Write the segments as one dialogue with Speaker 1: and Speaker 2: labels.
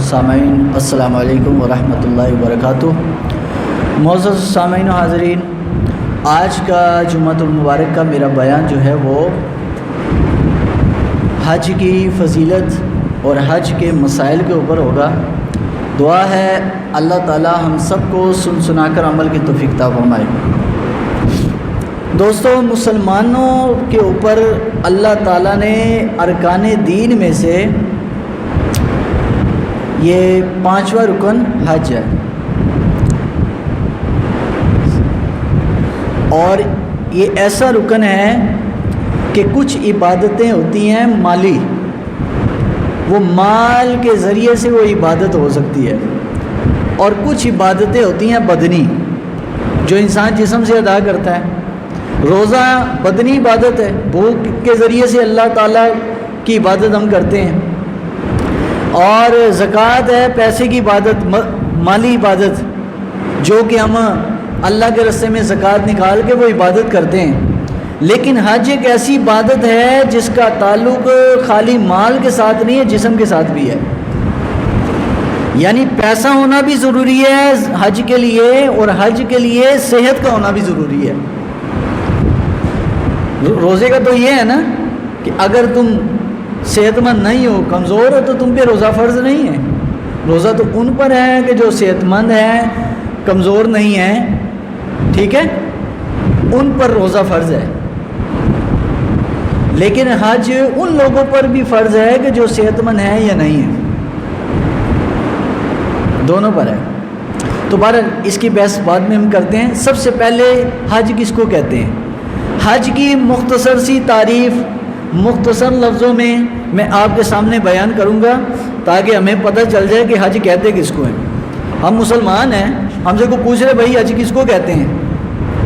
Speaker 1: سامعین السلام علیکم ورحمۃ اللہ وبرکاتہ۔ معزز سامعین و حاضرین، آج کا جمعۃ المبارک کا میرا بیان جو ہے وہ حج کی فضیلت اور حج کے مسائل کے اوپر ہوگا۔ دعا ہے اللہ تعالی ہم سب کو سن سنا کر عمل کی توفیق عطا فرمائے۔ دوستو، مسلمانوں کے اوپر اللہ تعالیٰ نے ارکان دین میں سے یہ 5واں رکن حج ہے، اور یہ ایسا رکن ہے کہ کچھ عبادتیں ہوتی ہیں مالی، وہ مال کے ذریعے سے وہ عبادت ہو سکتی ہے، اور کچھ عبادتیں ہوتی ہیں بدنی جو انسان جسم سے ادا کرتا ہے۔ روزہ بدنی عبادت ہے، بھوک کے ذریعے سے اللہ تعالیٰ کی عبادت ہم کرتے ہیں، اور زکوٰۃ ہے پیسے کی عبادت، مالی عبادت، جو کہ ہم اللہ کے راستے میں زکوٰۃ نکال کے وہ عبادت کرتے ہیں۔ لیکن حج ایک ایسی عبادت ہے جس کا تعلق خالی مال کے ساتھ نہیں ہے، جسم کے ساتھ بھی ہے، یعنی پیسہ ہونا بھی ضروری ہے حج کے لیے، اور حج کے لیے صحت کا ہونا بھی ضروری ہے۔ روزے کا تو یہ ہے نا کہ اگر تم صحت مند نہیں ہو، کمزور ہو، تو تم پہ روزہ فرض نہیں ہے۔ روزہ تو ان پر ہے کہ جو صحت مند ہے، کمزور نہیں ہے، ٹھیک ہے، ان پر روزہ فرض ہے۔ لیکن حج ان لوگوں پر بھی فرض ہے کہ جو صحت مند ہے یا نہیں ہے، دونوں پر ہے۔ تو بہرحال اس کی بحث بعد میں ہم کرتے ہیں۔ سب سے پہلے حج کس کو کہتے ہیں؟ حج کی مختصر سی تعریف مختصر لفظوں میں آپ کے سامنے بیان کروں گا تاکہ ہمیں پتہ چل جائے کہ حج کہتے کس کو ہیں۔ ہم مسلمان ہیں، ہم سے کو پوچھ رہے بھائی حج کس کو کہتے ہیں،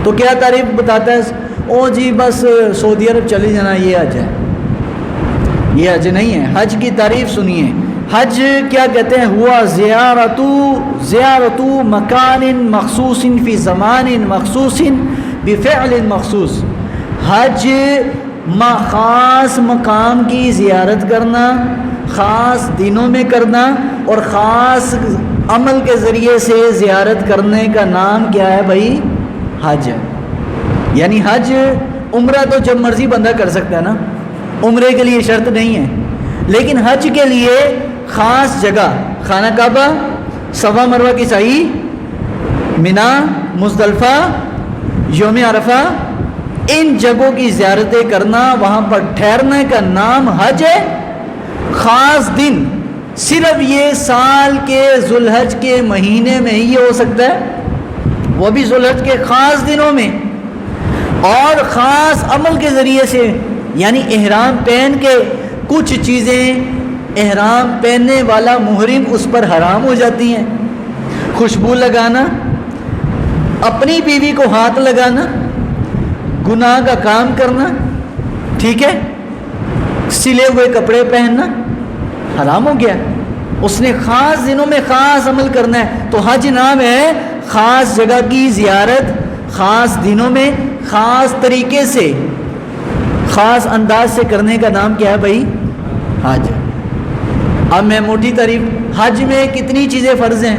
Speaker 1: تو کیا تعریف بتاتا ہے؟ او جی بس سعودی عرب چلے جانا، یہ حج ہے۔ یہ حج نہیں ہے، حج کی تعریف سنیے۔ حج کیا کہتے ہیں؟ ہوا زیارت مکان مخصوص فی زمان مخصوص بفعل مخصوص۔ حج خاص مقام کی زیارت کرنا، خاص دنوں میں کرنا، اور خاص عمل کے ذریعے سے زیارت کرنے کا نام کیا ہے بھائی؟ حج ہے۔ یعنی حج عمرہ تو جب مرضی بندہ کر سکتا ہے نا، عمرے کے لیے شرط نہیں ہے، لیکن حج کے لیے خاص جگہ، خانہ کعبہ، صفا مروہ کی سعی، منا، مزدلفہ، یوم عرفہ، ان جگہوں کی زیارتیں کرنا، وہاں پر ٹھہرنے کا نام حج ہے۔ خاص دن صرف یہ سال کے ذوالحج کے مہینے میں ہی ہو سکتا ہے، وہ بھی ذوالحج کے خاص دنوں میں، اور خاص عمل کے ذریعے سے، یعنی احرام پہن کے کچھ چیزیں احرام پہننے والا محرم اس پر حرام ہو جاتی ہیں۔ خوشبو لگانا، اپنی بیوی کو ہاتھ لگانا، گناہ کا کام کرنا، ٹھیک ہے، سلے ہوئے کپڑے پہننا حرام ہو گیا۔ اس نے خاص دنوں میں خاص عمل کرنا ہے، تو حج نام ہے خاص جگہ کی زیارت، خاص دنوں میں خاص طریقے سے، خاص انداز سے کرنے کا نام کیا ہے بھائی؟ حج۔ اب میں موٹی تعریف، حج میں کتنی چیزیں فرض ہیں؟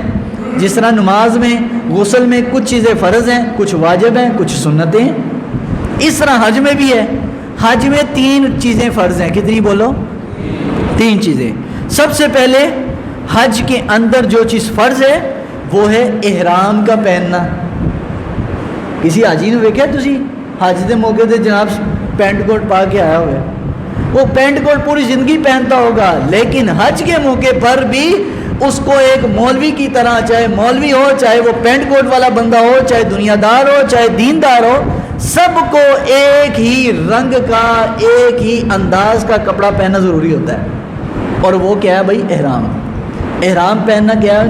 Speaker 1: جس طرح نماز میں، غسل میں کچھ چیزیں فرض ہیں، کچھ واجب ہیں، کچھ سنتیں ہیں، اس طرح حج میں بھی ہے۔ حج میں 3 چیزیں فرض ہیں، کتنی بولو؟ 3 چیزیں۔ سب سے پہلے حج کے اندر جو چیز فرض ہے وہ ہے احرام کا پہننا۔ کسی حاجی نے ویکھیا تسی حج کے موقع تے جناب پینٹ کوٹ پا کے آیا ہوئے، وہ پینٹ کوٹ پوری زندگی پہنتا ہوگا، لیکن حج کے موقع پر بھی اس کو ایک مولوی کی طرح، چاہے مولوی ہو، چاہے وہ پینٹ کوٹ والا بندہ ہو، چاہے دنیا دار ہو، چاہے دیندار ہو، سب کو ایک ہی رنگ کا، ایک ہی انداز کا کپڑا پہننا ضروری ہوتا ہے، اور وہ کیا ہے بھائی؟ احرام۔ احرام پہننا کیا ہے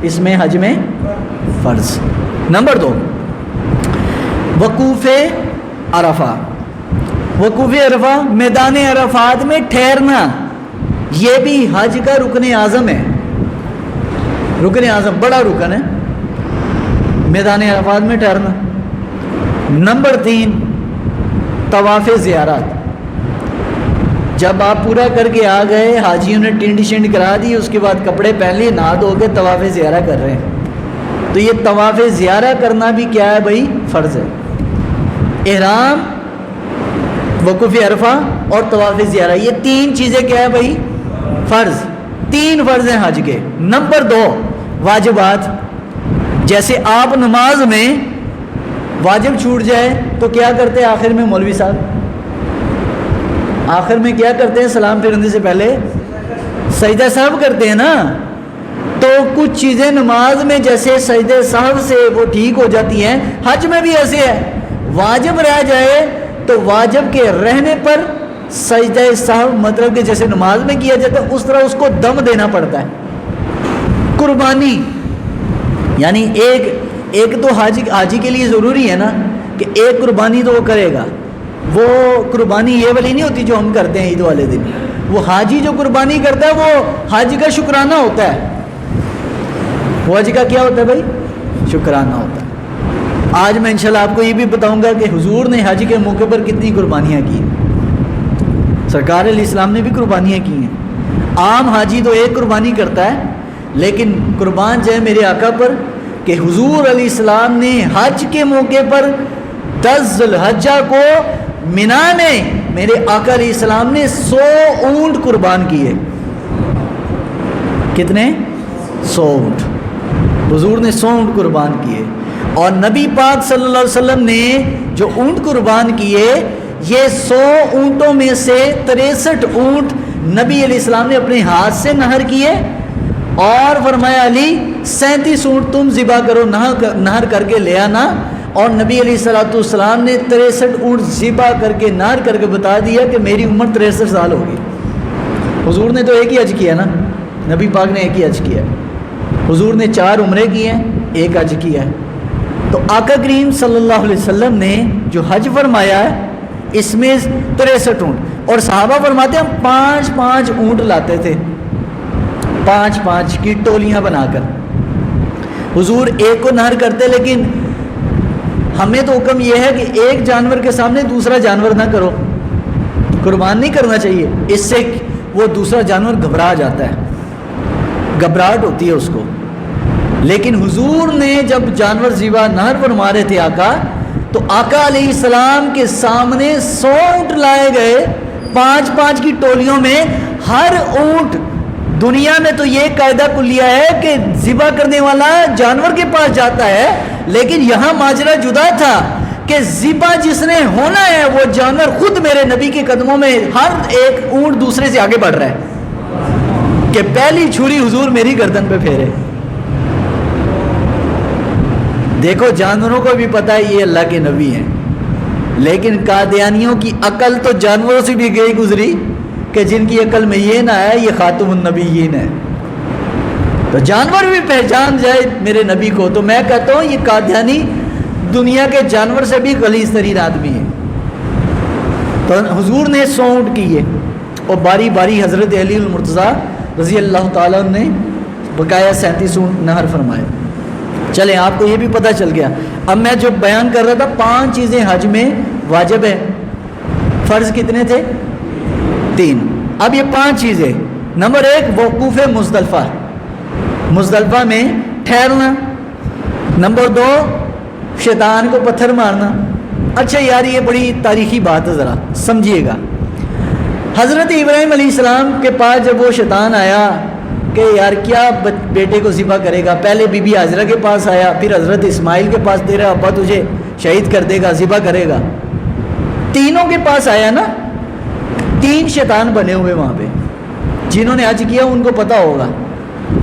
Speaker 1: اس میں؟ حج میں فرض۔ نمبر 2، وقوف عرفہ۔ وقوف عرفہ، میدان عرفات میں ٹھہرنا، یہ بھی حج کا رکن اعظم ہے۔ رکن اعظم بڑا رکن ہے، میدان عرفات میں ٹھہرنا۔ نمبر 3، طواف زیارت۔ جب آپ پورا کر کے آ گئے، حاجیوں نے ٹنڈ شنڈ کرا دی، اس کے بعد کپڑے پہن لیے، نہا دھو کے طواف زیارہ کر رہے ہیں، تو یہ طواف زیارہ کرنا بھی کیا ہے بھائی؟ فرض ہے۔ احرام، وقوف عرفہ اور طواف زیارہ، یہ تین چیزیں کیا ہے بھائی؟ فرض۔ تین فرض ہیں حج کے۔ نمبر 2 واجبات، جیسے آپ نماز میں واجب چھوٹ جائے تو کیا کرتے ہیں آخر میں مولوی صاحب؟ آخر میں کیا کرتے ہیں سلام پھیرنے سے پہلے؟ سجدہ سہو کرتے ہیں نا۔ تو کچھ چیزیں نماز میں جیسے سجدہ سہو سے وہ ٹھیک ہو جاتی ہیں، حج میں بھی ایسے ہے، واجب رہ جائے تو واجب کے رہنے پر سجدہ سہو، مطلب کہ جیسے نماز میں کیا جاتا ہے اس طرح اس کو دم دینا پڑتا ہے۔ قربانی، یعنی ایک تو حاجی کے لیے ضروری ہے نا کہ ایک قربانی تو وہ کرے گا۔ وہ قربانی یہ والی نہیں ہوتی جو ہم کرتے ہیں عید والے دن، وہ حاجی جو قربانی کرتا ہے وہ حاجی کا شکرانہ ہوتا ہے۔ وہ حاجی کا کیا ہوتا ہے بھائی؟ شکرانہ ہوتا ہے۔ آج میں انشاءاللہ آپ کو یہ بھی بتاؤں گا کہ حضور نے حج کے موقع پر کتنی قربانیاں کی ہیں۔ سرکار علیہ السلام نے بھی قربانیاں کی ہیں۔ عام حاجی تو ایک قربانی کرتا ہے، لیکن قربان جائے میرے آقا پر کہ حضور علیہ السلام نے حج کے موقع پر 10 ذی الحجہ کو مینا میں میرے آقا علیہ السلام نے 100 اونٹ قربان کیے۔ کتنے؟ 100 اونٹ۔ حضور نے 100 اونٹ قربان کیے، اور نبی پاک صلی اللہ علیہ وسلم نے جو اونٹ قربان کیے، یہ 100 اونٹوں میں سے 63 اونٹ نبی علیہ السلام نے اپنے ہاتھ سے نہر کیے، اور فرمایا علی 37 اونٹ تم ذبح کرو، نہر کر کے لے آنا۔ اور نبی علیہ السلام نے 63 اونٹ ذبح کر کے نہر کر کے بتا دیا کہ میری عمر 63 سال ہوگی۔ حضور نے تو ایک ہی حج کیا نا، نبی پاک نے ایک ہی حج کیا۔ حضور نے 4 عمرے کیے ہیں، ایک حج کیا ہے۔ تو آقا کریم صلی اللہ علیہ وسلم نے جو حج فرمایا ہے اس میں 63 اونٹ، اور صحابہ فرماتے ہیں ہم 5 اونٹ لاتے تھے، 5 کی ٹولیاں بنا کر۔ حضور ایک کو نہر کرتے، لیکن ہمیں تو حکم یہ ہے کہ ایک جانور کے سامنے دوسرا جانور نہ کرو، قربان نہیں کرنا چاہیے، اس سے وہ دوسرا جانور گھبرا جاتا ہے، گھبراہٹ ہوتی ہے اس کو۔ لیکن حضور نے جب جانور ذبح نہر فرما رہے تھے آقا، تو آقا علیہ السلام کے سامنے 100 اونٹ لائے گئے، 5 کی ٹولیوں میں۔ ہر اونٹ، دنیا میں تو یہ قاعدہ کلیہ ہے کہ ذبح کرنے والا جانور کے پاس جاتا ہے، لیکن یہاں ماجرا جدا تھا کہ ذبح جس نے ہونا ہے وہ جانور خود میرے نبی کے قدموں میں، ہر ایک اونٹ دوسرے سے آگے بڑھ رہا ہے کہ پہلی چھری حضور میری گردن پہ پھیرے۔ دیکھو جانوروں کو بھی پتہ ہے یہ اللہ کے نبی ہیں، لیکن قادیانیوں کی عقل تو جانوروں سے بھی گئی گزری کہ جن کی عقل میں یہ نہ ہے یہ خاتم النبیین ہے۔ تو جانور بھی پہچان جائے میرے نبی کو، تو میں کہتا ہوں یہ قادیانی دنیا کے جانور سے بھی غلیظ ترین آدمی ہے۔ تو حضور نے 100 اونٹ کیے، اور باری باری حضرت علی المرتضیٰ رضی اللہ تعالیٰ نے بقایا 37 اونٹ نہر فرمائے۔ چلیں آپ کو یہ بھی پتہ چل گیا۔ اب میں جو بیان کر رہا تھا 5 چیزیں حج میں واجب ہے، فرض کتنے تھے؟ 3۔ اب یہ 5 چیزیں، نمبر 1 وقوف مزدلفہ، مزدلفہ میں ٹھہرنا۔ نمبر 2 شیطان کو پتھر مارنا۔ اچھا یار یہ بڑی تاریخی بات ہے، ذرا سمجھیے گا۔ حضرت ابراہیم علیہ السلام کے پاس جب وہ شیطان آیا کہ یار کیا بیٹے کو ذبح کرے گا، پہلے بی بی حاجرہ کے پاس آیا، پھر حضرت اسماعیل کے پاس، تیرا ابا تجھے شہید کر دے گا، ذبح کرے گا۔ تینوں کے پاس آیا نا، 3 شیطان بنے ہوئے وہاں پہ، جنہوں نے حج کیا ان کو پتہ ہوگا،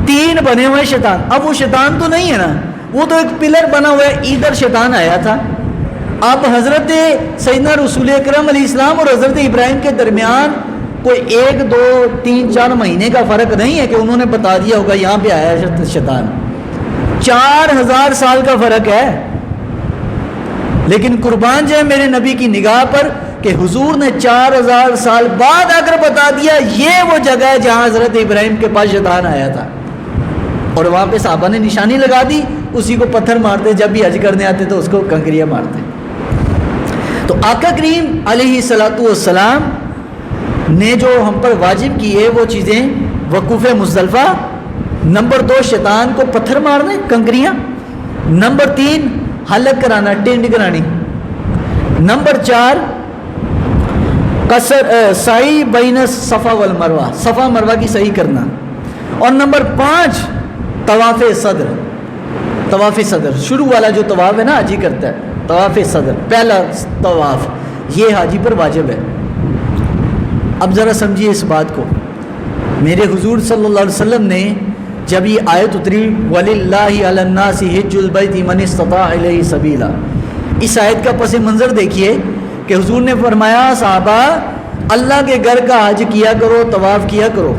Speaker 1: 3 بنے ہوئے شیطان۔ اب وہ شیطان تو نہیں ہے نا، وہ تو ایک پلر بنا ہوا ہے، ادھر شیطان آیا تھا۔ اب حضرت سیدنا رسول اکرم علیہ السلام اور حضرت ابراہیم کے درمیان کوئی 1 2 3 4 مہینے کا فرق نہیں ہے کہ انہوں نے بتا دیا ہوگا یہاں پہ آیا ہے شیطان، 4000 سال کا فرق ہے۔ لیکن قربان جائے میرے نبی کی نگاہ پر کہ حضور نے 4000 سال بعد آ کر بتا دیا یہ وہ جگہ ہے جہاں حضرت ابراہیم کے پاس شیطان آیا تھا، اور وہاں پہ صحابہ نے نشانی لگا دی، اسی کو پتھر مارتے، جب بھی حج کرنے آتے تو اس کو کنکریاں مارتے۔ تو آقا کریم علیہ الصلوۃ والسلام نے جو ہم پر واجب کی ہے وہ چیزیں وقوف مزدلفہ، نمبر 2 شیطان کو پتھر مارنے کنکریاں، نمبر 3 حلق کرانا ٹینڈ کرانی، نمبر 4 قصر سعی بین صفا والمروہ، صفا مروہ کی صحیح کرنا، اور نمبر 5 طواف صدر، طواف صدر شروع والا جو طواف ہے نا حاجی کرتا ہے، طواف صدر پہلا طواف، یہ حاجی پر واجب ہے۔ اب ذرا سمجھیے اس بات کو، میرے حضور صلی اللہ علیہ وسلم نے جب یہ آیت اتری وَلِلَّهِ عَلَى النَّاسِ حِجُّ الْبَيْتِ مَنِ اسْتَطَاعَ إِلَيْهِ سَبِيلًا، اس آیت کا پس منظر دیکھیے کہ حضور نے فرمایا صحابہ اللہ کے گھر کا حج کیا کرو، طواف کیا کرو۔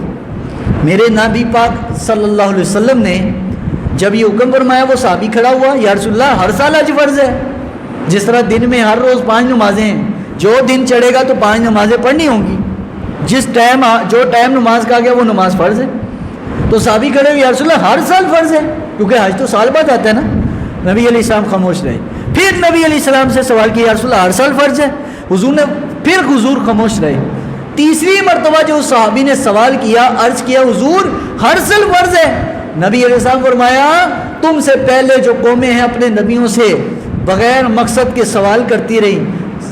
Speaker 1: میرے نبی پاک صلی اللہ علیہ وسلم نے جب یہ حکم فرمایا وہ صحابی کھڑا ہوا، یا رسول اللہ ہر سال حج فرض ہے؟ جس طرح دن میں ہر روز 5 نمازیں ہیں، جو دن چڑھے گا تو 5 نمازیں پڑھنی ہوں گی، جس ٹائم جو ٹائم نماز کا گیا وہ نماز فرض ہے۔ تو صحابی کھڑے ہوئے، یا رسول اللہ ہر سال فرض ہے؟ کیونکہ حج تو سال بعد آتا ہے نا۔ نبی علیہ السلام خاموش رہے، پھر نبی علیہ السلام سے سوال کیا، یا رسول اللہ ہر سال فرض ہے؟ حضور خاموش رہے۔ تیسری مرتبہ جو صحابی نے سوال کیا، عرض کیا حضور ہر سال فرض ہے؟ نبی علیہ السلام فرمایا تم سے پہلے جو قومیں ہیں اپنے نبیوں سے بغیر مقصد کے سوال کرتی رہی،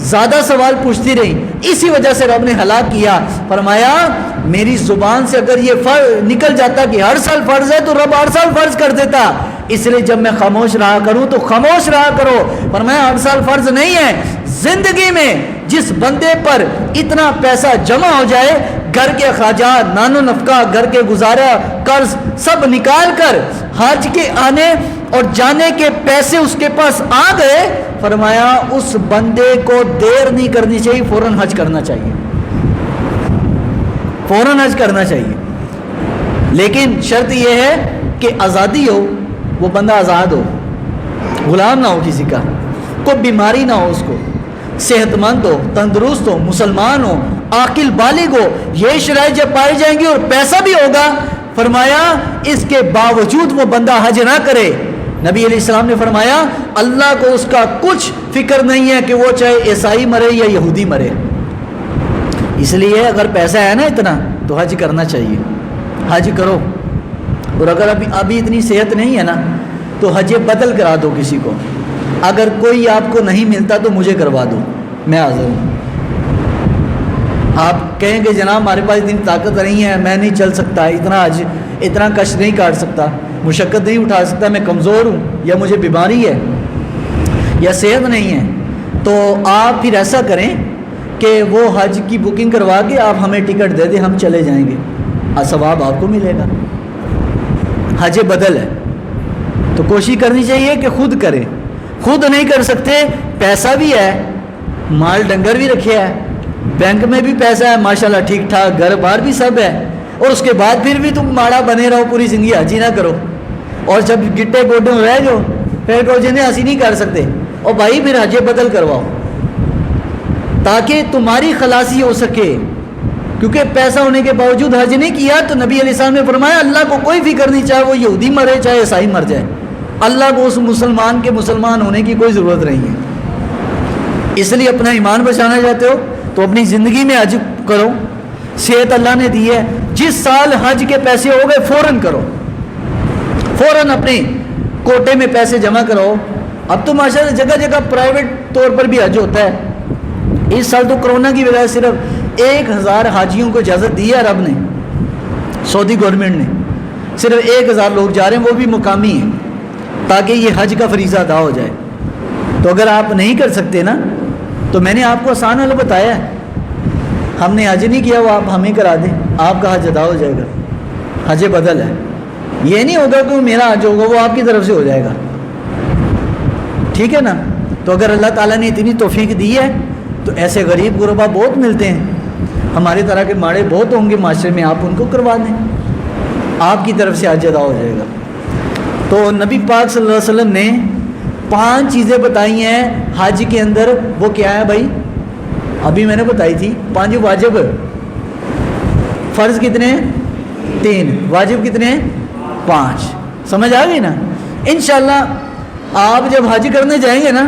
Speaker 1: زیادہ سوال پوچھتی رہی، اسی وجہ سے رب نے ہلاک کیا۔ فرمایا میری زبان سے اگر یہ نکل جاتا کہ ہر سال فرض ہے تو رب ہر سال فرض کر دیتا، اس لیے جب میں خاموش رہا کروں تو خاموش رہا کرو۔ فرمایا ہر سال فرض نہیں ہے، زندگی میں جس بندے پر اتنا پیسہ جمع ہو جائے، گھر کے اخراجات، نان و نفقہ، گھر کے گزارا، قرض سب نکال کر حج کے آنے اور جانے کے پیسے اس کے پاس آ گئے، فرمایا اس بندے کو دیر نہیں کرنی چاہیے، فوراً حج کرنا چاہیے، فوراً حج کرنا چاہیے۔ لیکن شرط یہ ہے کہ آزادی ہو، وہ بندہ آزاد ہو، غلام نہ ہو کسی کا، کوئی بیماری نہ ہو، اس کو صحت مند ہو، تندرست ہو، مسلمان ہو، عاقل بالغ ہو، یہ شرائط جب پائی جائیں گی اور پیسہ بھی ہوگا، فرمایا اس کے باوجود وہ بندہ حج نہ کرے، نبی علیہ السلام نے فرمایا اللہ کو اس کا کچھ فکر نہیں ہے کہ وہ چاہے عیسائی مرے یا یہودی مرے۔ اس لیے اگر پیسہ ہے نا اتنا تو حج کرنا چاہیے، حج کرو، اور اگر ابھی اتنی صحت نہیں ہے نا تو حج بدل کرا دو کسی کو، اگر کوئی آپ کو نہیں ملتا تو مجھے کروا دو، میں حاضر ہوں۔ آپ کہیں کہ جناب ہمارے پاس اتنی طاقت نہیں ہے، میں نہیں چل سکتا، اتنا کشت نہیں کاٹ سکتا، مشقت نہیں اٹھا سکتا، میں کمزور ہوں، یا مجھے بیماری ہے یا صحت نہیں ہے، تو آپ پھر ایسا کریں کہ وہ حج کی بکنگ کروا کے آپ ہمیں ٹکٹ دے دیں، ہم چلے جائیں گے، ثواب آپ کو ملے گا۔ حج بدل ہے تو کوشش کرنی چاہیے کہ خود کریں، خود نہیں کر سکتے، پیسہ بھی ہے، مال ڈنگر بھی رکھے ہے، بینک میں بھی پیسہ ہے ماشاءاللہ ٹھیک ٹھاک، گھر بار بھی سب ہے، اور اس کے بعد پھر بھی تم ماڑا بنے رہو پوری زندگی، حج ہی نہ کرو، اور جب گٹے گوڈے میں رہ جاؤ پھر کہو جنہیں ہنسی نہیں کر سکتے، اور بھائی پھر حج بدل کرواؤ تاکہ تمہاری خلاصی ہو سکے، کیونکہ پیسہ ہونے کے باوجود حج نہیں کیا تو نبی علیہ السلام نے فرمایا اللہ کو کوئی فکر نہیں، چاہے وہ یہودی مرے چاہے عیسائی مر جائے، اللہ کو اس مسلمان کے مسلمان ہونے کی کوئی ضرورت نہیں ہے۔ اس لیے اپنا ایمان بچانا چاہتے ہو تو اپنی زندگی میں حج کرو، صحت اللہ نے دی ہے، جس سال حج کے پیسے ہو گئے فوراً کرو، فوراً اپنے کوٹے میں پیسے جمع کرو۔ اب تو ماشاءاللہ جگہ جگہ پرائیویٹ طور پر بھی حج ہوتا ہے، اس سال تو کرونا کی وجہ سے صرف 1000 حاجیوں کو اجازت دی ہے رب نے، سعودی گورنمنٹ نے، صرف 1000 لوگ جا رہے ہیں، وہ بھی مقامی ہیں، تاکہ یہ حج کا فریضہ ادا ہو جائے۔ تو اگر آپ نہیں کر سکتے نا تو میں نے آپ کو آسان حل بتایا ہے، ہم نے حج نہیں کیا وہ آپ ہمیں کرا دیں، آپ کا حج ادا ہو جائے گا، حج بدل ہے، یہ نہیں ہوگا کہ میرا حج ہوگا، وہ آپ کی طرف سے ہو جائے گا، ٹھیک ہے نا۔ تو اگر اللہ تعالیٰ نے اتنی توفیق دی ہے تو ایسے غریب غربا بہت ملتے ہیں، ہمارے طرح کے ماڑے بہت ہوں گے معاشرے میں، آپ ان کو کروا دیں، آپ کی طرف سے حج ادا ہو جائے گا۔ تو نبی پاک صلی اللہ علیہ وسلم نے 5 چیزیں بتائی ہیں حج کے اندر، وہ کیا ہے بھائی؟ ابھی میں نے بتائی تھی 5 واجب، فرض کتنے ہیں؟ 3، واجب کتنے ہیں؟ 5، سمجھ آ گئی نا؟ انشاءاللہ آپ جب حج کرنے جائیں گے نا،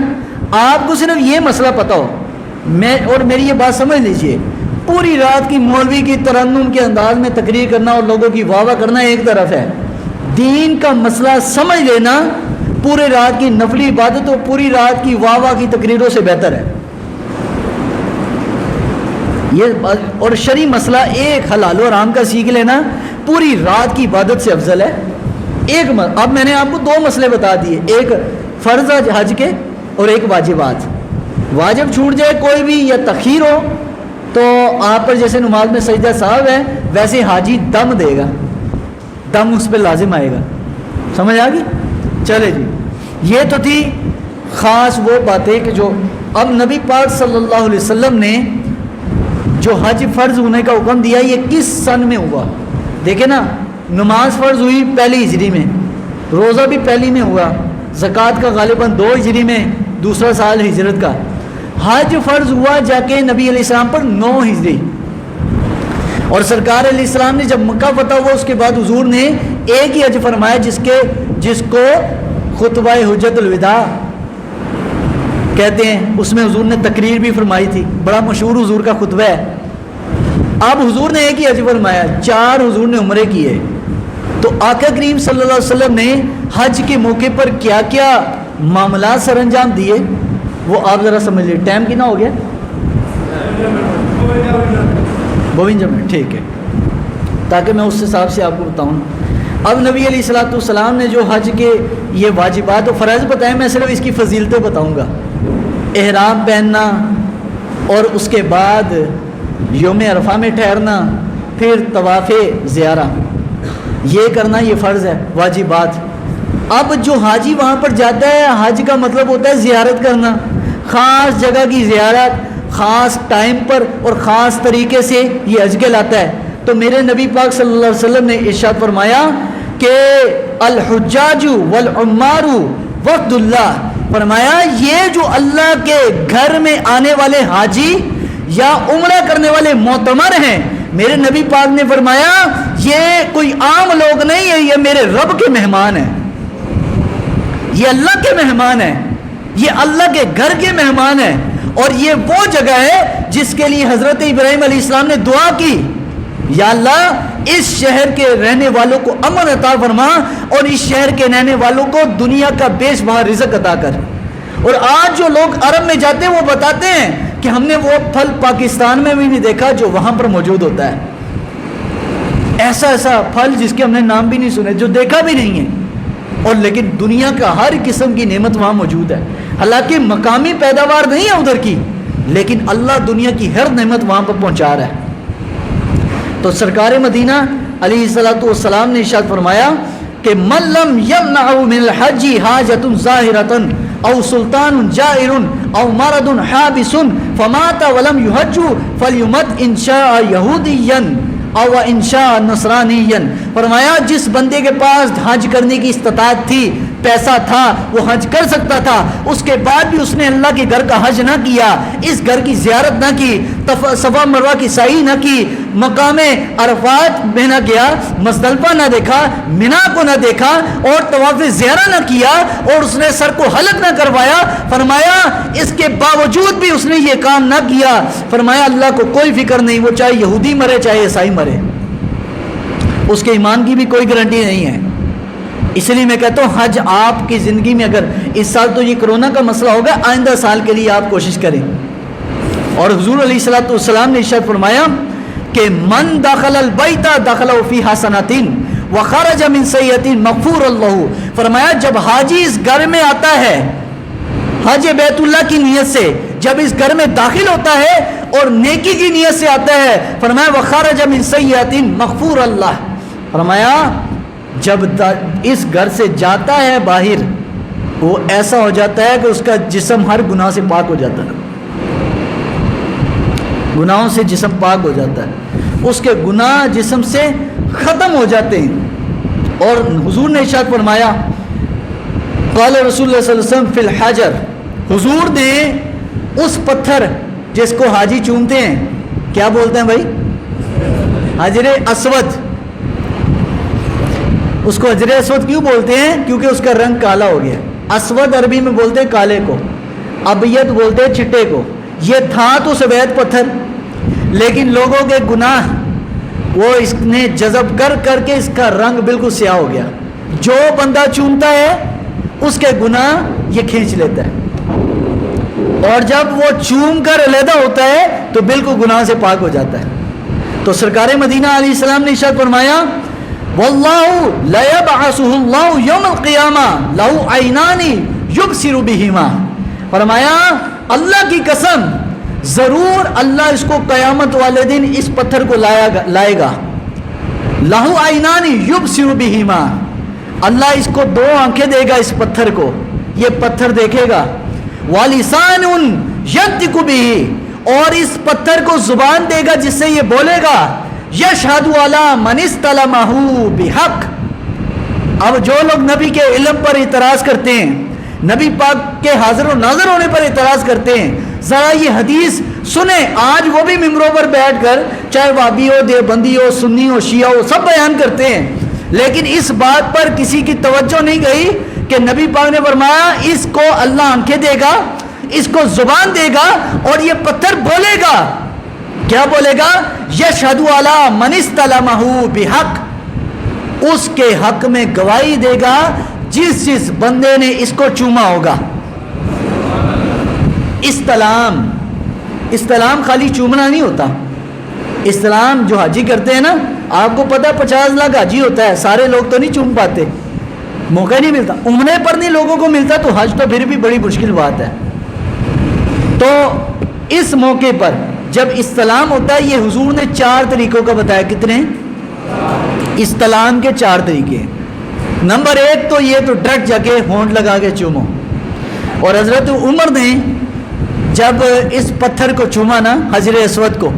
Speaker 1: آپ کو صرف یہ مسئلہ پتہ ہو، اور میری یہ بات سمجھ لیجئے، پوری رات کی مولوی کی ترنم کے انداز میں تقریر کرنا اور لوگوں کی واہ واہ کرنا ایک طرف ہے، دین کا مسئلہ سمجھ لینا پورے رات کی نفلی عبادت اور پوری رات کی واہ واہ کی تقریروں سے بہتر ہے۔ یہ اور شرعی مسئلہ ایک حلال و حرام کا سیکھ لینا پوری رات کی عبادت سے افضل ہے۔ اب میں نے آپ کو 2 مسئلے بتا دیے، ایک فرض حج کے اور ایک واجبات۔ واجب چھوٹ جائے کوئی بھی یا تخیر ہو تو آپ پر جیسے نماز میں سجدہ صاحب ہے ویسے حاجی دم دے گا، دم اس پہ لازم آئے گا۔ سمجھ آ گئی؟ چلے جی، یہ تو تھی خاص وہ باتیں کہ جو اب نبی پاک صلی اللہ علیہ وسلم نے جو حج فرض ہونے کا حکم دیا یہ کس سن میں ہوا؟ دیکھیں نا، نماز فرض ہوئی 1 ہجری میں، روزہ بھی 1 میں ہوا، زکوٰۃ کا غالباً 2 ہجری میں، دوسرا سال ہجرت کا۔ حج فرض ہوا جا کے نبی علیہ السلام پر 9 ہجری، اور سرکار علیہ السلام نے جب مکہ فتح ہوا اس کے بعد حضور نے ایک ہی حج فرمایا جس کو خطبہ حجت الوداع کہتے ہیں، اس میں حضور نے تقریر بھی فرمائی تھی، بڑا مشہور حضور کا خطبہ ہے۔ اب حضور نے ایک ہی حج فرمایا، 4 حضور نے عمرے کیے، تو آقا کریم صلی اللہ علیہ وسلم نے حج کے موقع پر کیا کیا معاملات سر انجام دیے وہ آپ ذرا سمجھ لیجیے۔ ٹائم کتنا ہو گیا؟ 52 منٹ، ٹھیک ہے، تاکہ میں اس حساب سے آپ کو بتاؤں۔ اب نبی علیہ الصلوۃ والسلام نے جو حج کے یہ واجبات و فرائض بتائے، میں صرف اس کی فضیلتیں بتاؤں گا۔ احرام پہننا، اور اس کے بعد یوم عرفہ میں ٹھہرنا، پھر طواف زیارہ، یہ کرنا یہ فرض ہے، واجبات۔ اب جو حاجی وہاں پر جاتا ہے، حج کا مطلب ہوتا ہے زیارت کرنا، خاص جگہ کی زیارت، خاص ٹائم پر اور خاص طریقے سے یہ حج کہلاتا ہے۔ تو میرے نبی پاک صلی اللہ علیہ وسلم نے ارشاد فرمایا کہ الحجاج والعمار وفد اللہ، فرمایا یہ جو اللہ کے گھر میں آنے والے حاجی یا عمرہ کرنے والے معتمر ہیں، میرے نبی پاک نے فرمایا یہ کوئی عام لوگ نہیں ہے، یہ میرے رب کے مہمان ہیں، یہ اللہ کے مہمان ہیں، یہ اللہ کے گھر کے مہمان ہیں۔ اور یہ وہ جگہ ہے جس کے لیے حضرت ابراہیم علیہ السلام نے دعا کی، یا اللہ اس شہر کے رہنے والوں کو امن عطا فرما اور اس شہر کے رہنے والوں کو دنیا کا بیش بہا رزق عطا کر۔ اور آج جو لوگ عرب میں جاتے ہیں وہ بتاتے ہیں کہ ہم نے وہ پھل پاکستان میں بھی نہیں دیکھا جو وہاں پر موجود ہوتا ہے، ایسا ایسا پھل جس کے ہم نے نام بھی نہیں سنے، جو دیکھا بھی نہیں ہے، اور لیکن دنیا کا ہر قسم کی نعمت وہاں موجود ہے۔ حالانکہ مقامی پیداوار نہیں ہے ادھر کی، لیکن اللہ دنیا کی ہر نعمت وہاں پر پہنچا رہا ہے۔ تو سرکار مدینہ علیہ الصلوۃ والسلام نے ارشاد فرمایا کہ من لم یمنع من الحج حاجۃ ظاہرۃ او سلطان جائر او مرض حابس فمات ولم یحج فلیمت ان شاء یہودیا او ان شاء نصرانیا، فرمایا جس بندے کے پاس حج کرنے کی استطاعت تھی، پیسہ تھا، وہ حج کر سکتا تھا، اس کے بعد بھی اس نے اللہ کے گھر کا حج نہ کیا، اس گھر کی زیارت نہ کی، صفا مروہ کی سعی نہ کی، مقام عرفات میں نہ گیا، مزدلفہ نہ دیکھا، منا کو نہ دیکھا اور طواف زیارہ نہ کیا، اور اس نے سر کو حلق نہ کروایا، فرمایا اس کے باوجود بھی اس نے یہ کام نہ کیا، فرمایا اللہ کو کوئی فکر نہیں، وہ چاہے یہودی مرے چاہے عیسائی مرے، اس کے ایمان کی بھی کوئی گارنٹی نہیں ہے۔ اس لیے میں کہتا ہوں حج آپ کی زندگی میں، اگر اس سال تو یہ کرونا کا مسئلہ ہوگا، آئندہ سال کے لیے آپ کوشش کریں۔ اور حضور علیہ الصلوۃ والسلام نے ارشاد فرمایا کہ من دخل البیت دخل فی حسنۃ وخرج من سیئۃ مغفور اللہ، فرمایا جب حاجی اس گھر میں آتا ہے حج بیت اللہ کی نیت سے، جب اس گھر میں داخل ہوتا ہے اور نیکی کی نیت سے آتا ہے، فرمایا وخرج من سیئۃ مغفور اللہ، فرمایا جب اس گھر سے جاتا ہے باہر وہ ایسا ہو جاتا ہے کہ اس کا جسم ہر گناہ سے پاک ہو جاتا ہے، گناہوں سے جسم پاک ہو جاتا ہے، اس کے گناہ جسم سے ختم ہو جاتے ہیں۔ اور حضور نے ارشاد فرمایا قال رسول اللہ صلی اللہ علیہ وسلم فی الحجر، حضور نے اس پتھر جس کو حاجی چومتے ہیں، کیا بولتے ہیں بھائی؟ حجر اسود، اس کو حجر اسود کیوں بولتے ہیں؟ کیونکہ اس کا رنگ کالا ہو گیا، اسود عربی میں بولتے ہیں کالے کو، ابیض بولتے ہیں چٹے کو، یہ تھا تو سفید پتھر، لیکن لوگوں کے گناہ وہ اس نے جذب کر کر کے اس کا رنگ بالکل سیاہ ہو گیا. جو بندہ چومتا ہے اس کے گناہ یہ کھینچ لیتا ہے, اور جب وہ چوم کر علیحدہ ہوتا ہے تو بالکل گناہ سے پاک ہو جاتا ہے. تو سرکار مدینہ علیہ السلام نے ارشاد فرمایا واللہ لا یبعثہ اللہ یوم القیامہ لہ عینان یبصر بہما. فرمایا اللہ کی قسم ضرور اللہ اس کو قیامت والے دن اس پتھر کو لائے گا. لہ عینان یبصر بہما, اللہ اس کو دو آنکھیں دے گا اس پتھر کو, یہ پتھر دیکھے گا. ولسان ینطق بہ, اور اس پتھر کو زبان دے گا جس سے یہ بولے گا یشہد علی من استلمہ بحق. اب جو لوگ نبی کے علم پر اعتراض کرتے ہیں, نبی پاک کے حاضر و ناظر ہونے پر اعتراض کرتے ہیں, ذرا یہ حدیث سنیں. آج وہ بھی ممبروں پر بیٹھ کر چاہے وہابی ہو, دیوبندی ہو, سنی ہو, شیعہ ہو, سب بیان کرتے ہیں, لیکن اس بات پر کسی کی توجہ نہیں گئی کہ نبی پاک نے فرمایا اس کو اللہ آنکھیں دے گا, اس کو زبان دے گا, اور یہ پتھر بولے گا. کیا بولے گا؟ یشہد علی من استلمہ بحق, اس کے حق میں گواہی دے گا جس بندے نے اس کو چوما ہوگا. استلام خالی چومنا نہیں ہوتا. استلام جو حاجی کرتے ہیں نا, آپ کو پتا 50 لاکھ حاجی ہوتا ہے, سارے لوگ تو نہیں چوم پاتے, موقع نہیں ملتا. عمرے پر نہیں لوگوں کو ملتا تو حج تو پھر بھی بڑی مشکل بات ہے. تو اس موقع پر جب استلام ہوتا ہے, یہ حضور نے 4 طریقوں کا بتایا. کتنے؟ استلام کے 4 طریقے. نمبر 1 تو یہ تو ڈرٹ جا کے ہونٹ لگا کے چومو. اور حضرت عمر نے جب اس پتھر کو چوما نا, حجر اسود کو,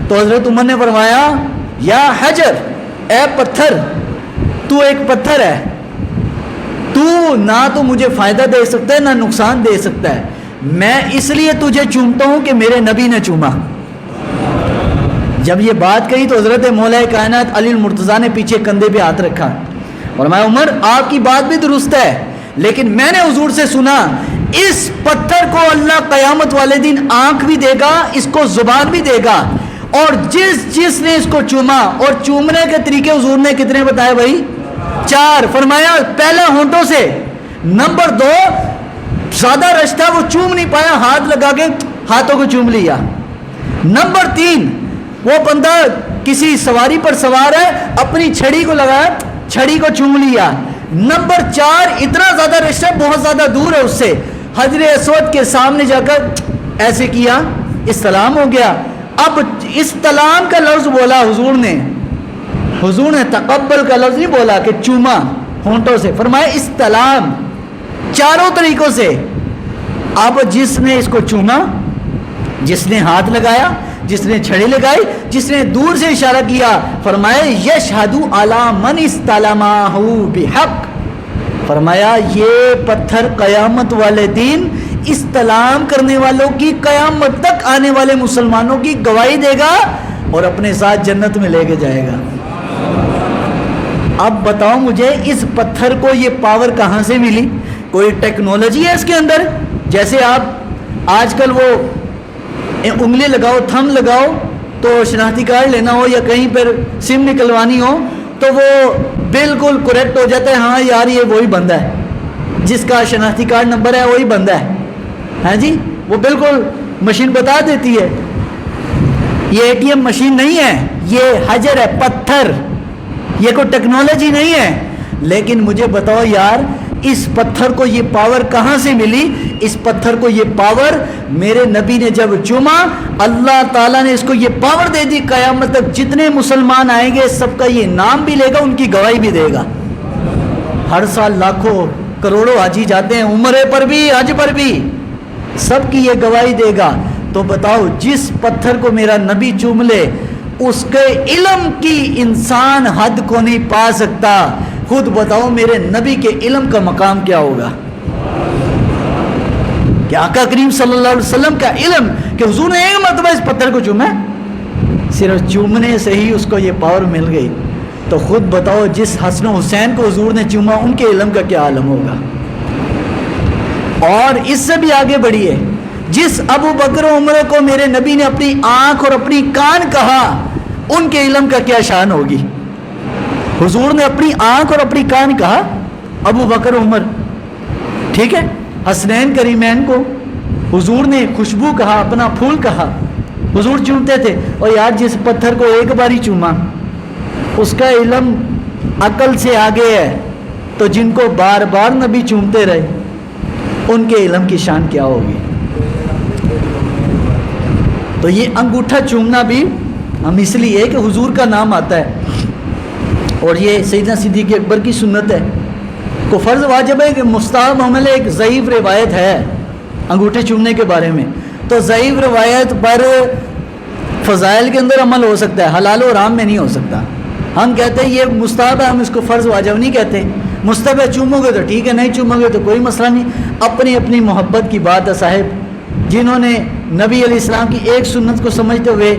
Speaker 1: تو حضرت عمر نے فرمایا یا حجر, اے پتھر, تو ایک پتھر ہے, تو نہ تو مجھے فائدہ دے سکتا ہے نہ نقصان دے سکتا ہے, میں اس لیے تجھے چومتا ہوں کہ میرے نبی نے چوما. جب یہ بات کہی تو حضرت مولا کائنات علی المرتضیٰ نے پیچھے کندھے پہ ہاتھ رکھا اور میں عمر آپ کی بات بھی درست ہے, لیکن میں نے حضور سے سنا اس پتھر کو اللہ قیامت والے دن آنکھ بھی دے گا, اس کو زبان بھی دے گا, اور جس نے اس کو چوما, اور چومنے کے طریقے حضور نے کتنے بتائے بھائی؟ 4. فرمایا پہلا ہونٹوں سے, نمبر 2 زیادہ رشتہ وہ چوم نہیں پایا, ہاتھ لگا کے ہاتھوں کو چوم لیا. نمبر 3 وہ بندہ کسی سواری پر سوار ہے, اپنی چھڑی کو لگایا, چھڑی کو چوم لیا. نمبر 4 اتنا زیادہ رشتہ بہت زیادہ دور ہے اس سے, حجر اسود کے سامنے جا کر ایسے کیا, استلام ہو گیا. اب استلام کا لفظ بولا حضور نے تقبل کا لفظ نہیں بولا کہ چوما ہونٹوں سے, فرمایا استلام 4 طریقوں سے. اب جس نے اس کو چوما, جس نے ہاتھ لگایا, جس نے چھڑی لگائی, جس نے دور سے اشارہ کیا, فرمایا یشہد علی من استلمہ بحق. فرمایا یہ پتھر قیامت والے دن استلام کرنے والوں کی, قیامت تک آنے والے مسلمانوں کی گواہی دے گا اور اپنے ساتھ جنت میں لے کے جائے گا. اب بتاؤ مجھے اس پتھر کو یہ پاور کہاں سے ملی؟ کوئی ٹیکنالوجی ہے اس کے اندر؟ جیسے آپ آج کل وہ انگلی لگاؤ, تھم لگاؤ تو شناختی کارڈ لینا ہو یا کہیں پر سم نکلوانی ہو تو وہ بالکل کریکٹ ہو جاتا ہے, ہاں یار یہ وہی بندہ ہے جس کا شناختی کارڈ نمبر ہے, وہی بندہ ہے. ہاں جی, وہ بالکل مشین بتا دیتی ہے. یہ ATM مشین نہیں ہے, یہ حجر ہے, پتھر, یہ کوئی ٹیکنالوجی نہیں ہے. لیکن مجھے بتاؤ یار اس پتھر کو یہ پاور کہاں سے ملی؟ اس پتھر کو یہ پاور میرے نبی نے جب چوما, اللہ تعالیٰ نے اس کو یہ پاور دے دی, قیامت تک جتنے مسلمان آئیں گے سب کا یہ نام بھی لے گا, ان کی گواہی بھی دے گا. ہر سال لاکھوں کروڑوں حاجی جاتے ہیں, عمرے پر بھی حج پر بھی, سب کی یہ گواہی دے گا. تو بتاؤ جس پتھر کو میرا نبی چوم لے اس کے علم کی انسان حد کو نہیں پا سکتا. خود بتاؤ میرے نبی کے علم کا مقام کیا ہوگا؟ کہ آقا کریم صلی اللہ علیہ وسلم کا علم کہ حضور نے ایک مرتبہ اس پتھر کو چوما, صرف چومنے سے ہی اس کو یہ پاور مل گئی. تو خود بتاؤ جس حسن و حسین کو حضور نے چوما ان کے علم کا کیا عالم ہوگا. اور اس سے بھی آگے بڑھیے, جس ابو بکر و عمر کو میرے نبی نے اپنی آنکھ اور اپنی کان کہا، ان کے علم کا کیا شان ہوگی؟ حضور نے اپنی آنکھ اور اپنی کان کہا، ابو بکر و عمر، ٹھیک ہے، حسنین کریمین کو حضور نے خوشبو کہا، اپنا پھول کہا، حضور چومتے تھے۔ اور یار جس پتھر کو ایک باری چوما اس کا علم عقل سے آگے ہے، تو جن کو بار بار نبی چومتے رہے ان کے علم کی شان کیا ہوگی؟ تو یہ انگوٹھا چومنا بھی ہم اس لیے کہ حضور کا نام آتا ہے، اور یہ سیدنا صدیق اکبر کی سنت ہے، کو فرض واجب ہے کہ مستحب عمل ہے۔ ایک ضعیف روایت ہے انگوٹھے چومنے کے بارے میں، تو ضعیف روایت پر فضائل کے اندر عمل ہو سکتا ہے، حلال و حرام میں نہیں ہو سکتا۔ ہم کہتے ہیں یہ مستحب ہے، ہم اس کو فرض واجب نہیں کہتے۔ مستحب ہے، چومو گے تو ٹھیک ہے، نہیں چومو گے تو کوئی مسئلہ نہیں۔ اپنی اپنی محبت کی بات ہے صاحب، جنہوں نے نبی علیہ السلام کی ایک سنت کو سمجھتے ہوئے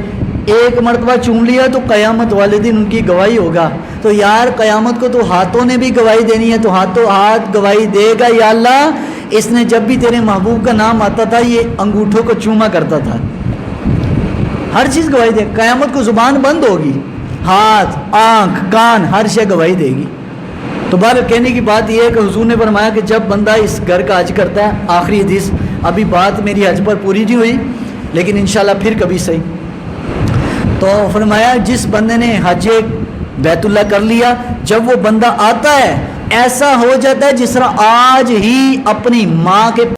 Speaker 1: ایک مرتبہ چوم لیا تو قیامت والے دن ان کی گواہی ہوگا۔ تو یار قیامت کو تو ہاتھوں نے بھی گواہی دینی ہے، تو ہاتھوں ہاتھ گواہی دے گا، یا اللہ اس نے جب بھی تیرے محبوب کا نام آتا تھا یہ انگوٹھوں کو چوما کرتا تھا۔ ہر چیز گواہی دے، قیامت کو زبان بند ہوگی، ہاتھ، آنکھ، کان، ہر شے گواہی دے گی۔ تو بہر کہنے کی بات یہ ہے کہ حضور نے فرمایا کہ جب بندہ اس گھر کا حج کرتا ہے، آخری حدیث، ابھی بات میری حج پر پوری نہیں ہوئی لیکن انشاءاللہ پھر کبھی صحیح، تو فرمایا جس بندے نے حج بیت اللہ کر لیا، جب وہ بندہ آتا ہے ایسا ہو جاتا ہے جس طرح آج ہی اپنی ماں کے